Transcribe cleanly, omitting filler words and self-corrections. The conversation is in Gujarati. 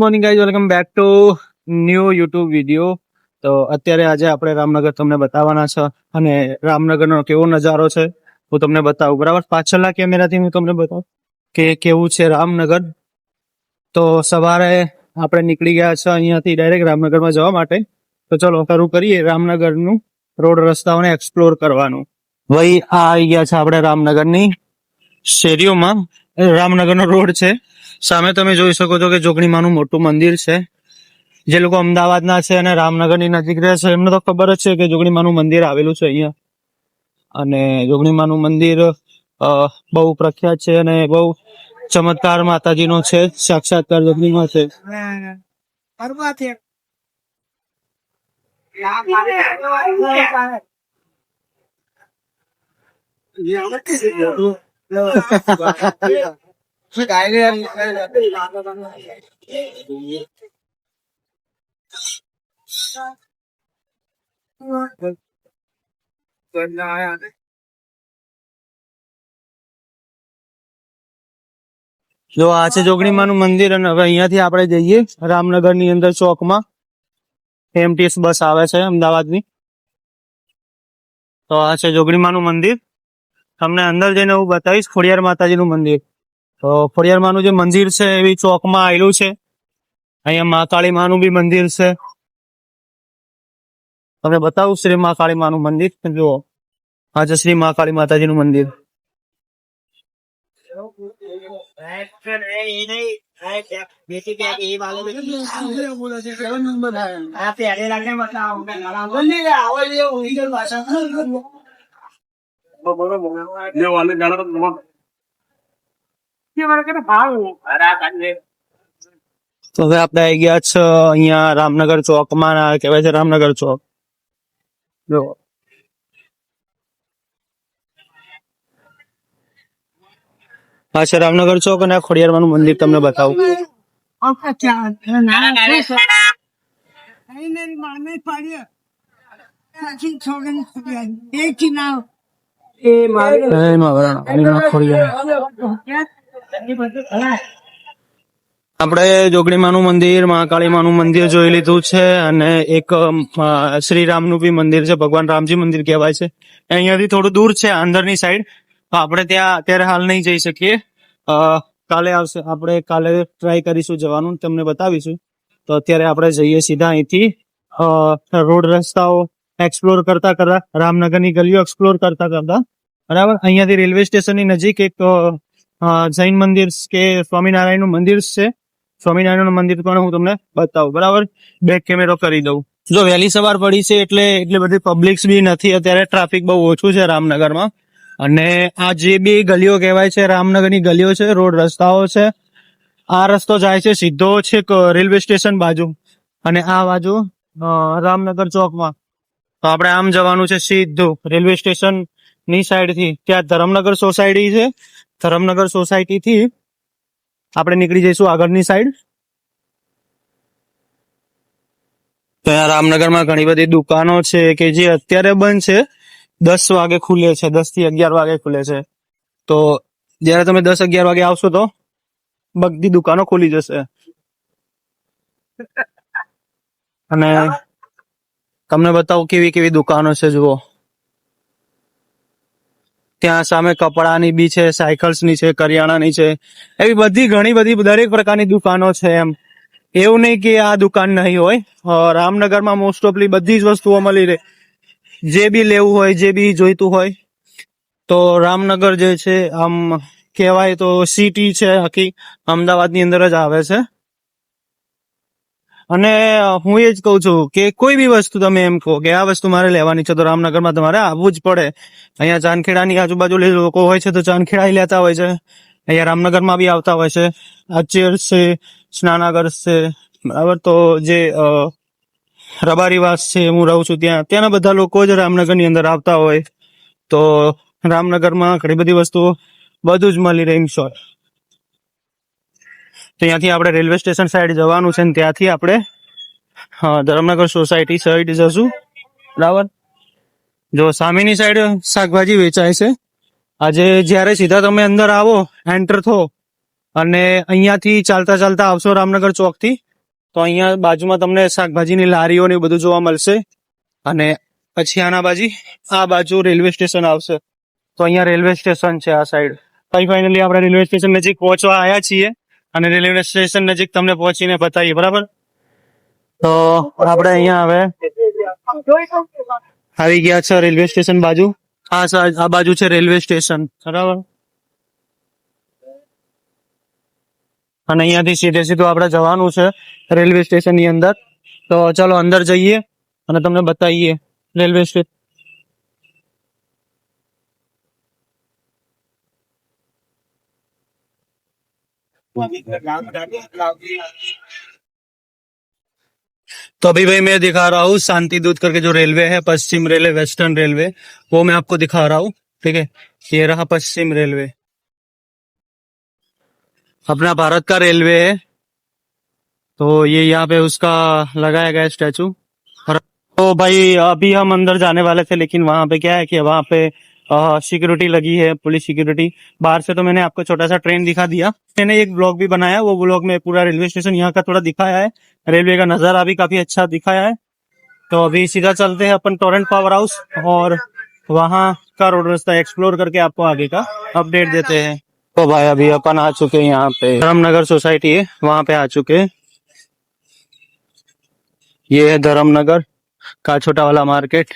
Morning guys, welcome back to new YouTube video. તો અત્યારે આજે આપણે રામનગર તમને બતાવવાના છે અને રામનગરનો કેવો નજારો છે હું તમને બતાવું. બરાબર, પાછળના કેમેરાથી હું તમને બતાવું કે કેવું છે રામનગર. તો સવારે આપણે નીકળી ગયા છે અહીંયાથી ડાયરેક્ટ રામનગરમાં જવા માટે. તો ચલો શરૂ કરીએ રામનગરનું રોડ રસ્તાઓને એક્સપ્લોર કરવાનું. ભાઈ આ આવી ગયા છે આપણે રામનગરની શેરીઓમાં. રામનગરનો રોડ છે. સામે તમે જોઈ શકો છો કે જોગણીમાનું મોટું મંદિર છે. જે લોકો અમદાવાદના છે અને રામનગરની નજીક રહે છે એમને તો ખબર જ છે કે જોગણીમાનું મંદિર આવેલું છે અહીંયા. અને જોગણીમાનું મંદિર બહુ પ્રખ્યાત છે અને બહુ ચમત્કાર માતાજીનો છે. સાક્ષાત્કાર જોગણીમાં છે. જો આ છે જોગણીમાનું મંદિર અને હવે અહીંયાથી આપણે જઈએ રામનગરની અંદર ચોકમાં. એમટીએસ બસ આવે છે અમદાવાદની. તો આ છે જોગણીમાનું મંદિર. તમને અંદર જઈને હું બતાવીશ ખોડિયાર માતાજીનું મંદિર. તો ખોડિયાર માનું જે મંદિર છે એવી ચોકમાં આવેલું છે. અહીંયા મહાકાળી માનું બી મંદિર છે. તમને બતાવું શ્રી મહાકાળી માનું મંદિર. જુઓ, આ છે શ્રી મહાકાળી માતાજીનું મંદિર. તો હવે આપણે આવી ગયા છે અહીંયા રામનગર ચોકમાં. કહેવાય છે રામનગર ચોક. જો આ છે રામનગર ચોક અને ખોડિયારમાંનું મંદિર તમને બતાવું. આપણે જોગણીમાનું મંદિર, મહાકાળીમાનું મંદિર જોઈ લીધું છે અને એક શ્રીરામનું બી મંદિર છે. ભગવાન રામજી મંદિર કહેવાય છે. અહીંયાથી થોડું દૂર છે અંદરની સાઈડ. તો આપણે ત્યાં અત્યારે હાલ નહીં જઈ શકીએ. કાલે આવશે. આપણે કાલે ટ્રાય કરીશું જવાનું, તમને બતાવીશું. તો અત્યારે આપણે જઈએ સીધા અહીંથી રોડ રસ્તાઓ એક્સપ્લોર કરતા કરતા, રામનગરની ગલીઓ એક્સપ્લોર કરતા કરતા. બરાબર, અહીંયાથી રેલવે સ્ટેશનની નજીક એક જૈન મંદિર કે સ્વામિનારાયણનું મંદિર છે. સ્વામિનારાયણનું મંદિર પણ હું તમને બતાવું. બરાબર, બેક કેમેરો કરી દઉં. જો વહેલી સવાર પડી છે એટલે એટલી બધી પબ્લિક્સ બી નથી અત્યારે. ટ્રાફિક બહુ ઓછું છે રામનગરમાં. અને આ જે બી ગલીઓ કહેવાય છે રામનગરની ગલીઓ છે, રોડ રસ્તાઓ છે. આ રસ્તો જાય છે સીધો છેક રેલવે સ્ટેશન બાજુ અને આ બાજુ રામનગર ચોકમાં. તો આપણે આમ જવાનું છે સીધું રેલવે સ્ટેશન ની સાઈડ થી. ત્યાં ધરમનગર સોસાયટી છે. ધરમનગર સોસાયટી થી આપણે નીકળી જઈશું આગળની સાઈડ. તો અહીંયા રામનગરમાં ઘણી બધી દુકાનો છે કે જે અત્યારે બંધ છે. 10 વાગે ખુલે છે, 10 થી 11 વાગે ખુલે છે. તો જયારે તમે 10-11 વાગે આવશો તો બધી દુકાનો ખુલી જશે. અને તમને બતાવું કેવી કેવી દુકાનો છે. જુઓ, ત્યાં સામે કપડાની બી છે, સાયકલ્સની છે, કરિયાણાની છે. એવી બધી ઘણી બધી દરેક પ્રકારની દુકાનો છે. એમ એવું નહીં કે આ દુકાન નહીં હોય. રામનગરમાં મોસ્ટ ઓફલી બધી જ વસ્તુઓ મળી રહે. જે બી લેવું હોય, જે બી જોઈતું હોય. તો રામનગર જે છે આમ કહેવાય તો સિટી છે આખી, અમદાવાદની અંદર જ આવે છે. અને હું એ જ કહું છું કે કોઈ બી વસ્તુ તમે એમ કહો કે આ વસ્તુ મારે લેવાની છે તો રામનગરમાં તમારે આવવું જ પડે. અહીંયા ચાંદખેડાની આજુબાજુ લોકો હોય છે તો ચાંદખેડા લેતા હોય છે. અહીંયા રામનગરમાં બી આવતા હોય છે. આ ચેર્સ છે, સ્નાનાગર છે. બરાબર, તો જે રબારીવાસ છે, હું રહું છું ત્યાંના બધા લોકો જ રામનગરની અંદર આવતા હોય. તો રામનગરમાં ઘણી બધી વસ્તુઓ બધું જ મળી રહે. ઇન શોર્ટ, તો ત્યાંથી આપણે રેલવે સ્ટેશન સાઈડ જવાનું છે. ત્યાંથી આપણે ધરમનગર સોસાયટી સાઈડ જશું. બરાબર, જો સામેની સાઈડ શાકભાજી વેચાય છે. આજે જયારે સીધા તમે અંદર આવો, એન્ટર થો અને અહીંયાથી ચાલતા ચાલતા આવશો રામનગર ચોક થી, તો અહીંયા બાજુમાં તમને શાકભાજીની લારીઓ ને એવું બધું જોવા મળશે. અને પછી આના આ બાજુ રેલવે સ્ટેશન આવશે. તો અહીંયા રેલવે સ્ટેશન છે આ સાઈડ. પછી ફાઇનલી આપણે રેલવે સ્ટેશન નજીક પહોંચવા આવ્યા છીએ અને રેલવે સ્ટેશન નજીક તમને પહોંચીને બતાવીએ, બરાબર. તો આપણે અહીંયા હવે આવી ગયા છે રેલવે સ્ટેશન બાજુ. આ બાજુ છે રેલવે સ્ટેશન, બરાબર. અને અહીંયાથી સીધું આપણે જવાનું છે રેલવે સ્ટેશન ની અંદર. તો ચાલો અંદર જઈએ અને તમને બતાવીએ રેલવે સ્ટેશન. तो अभी भाई मैं दिखा रहा हूँ शांति दूत करके जो रेलवे है, पश्चिम रेलवे, वेस्टर्न रेलवे, वो मैं आपको दिखा रहा हूँ. ठीक है, ये रहा पश्चिम रेलवे, अपना भारत का रेलवे है. तो ये यहाँ पे उसका लगाया गया स्टैचू. तो भाई अभी हम अंदर जाने वाले थे, लेकिन वहां पे क्या है कि वहां पे सिक्योरिटी लगी है, पुलिस सिक्योरिटी. बाहर से तो मैंने आपको छोटा सा ट्रेन दिखा दिया. मैंने एक ब्लॉग भी बनाया, वो ब्लॉग में पूरा रेलवे स्टेशन यहाँ का थोड़ा दिखाया है. रेलवे का नजारा भी काफी अच्छा दिखाया है. तो अभी सीधा चलते हैं अपन टोरेंट पावर हाउस और वहां का रोड रास्ता एक्सप्लोर करके आपको आगे का अपडेट देते हैं. तो भाई अभी अपन आ चुके हैं यहाँ पे, धर्मनगर सोसाइटी है, वहां पे आ चुके हैं. ये है धर्मनगर का छोटा वाला मार्केट.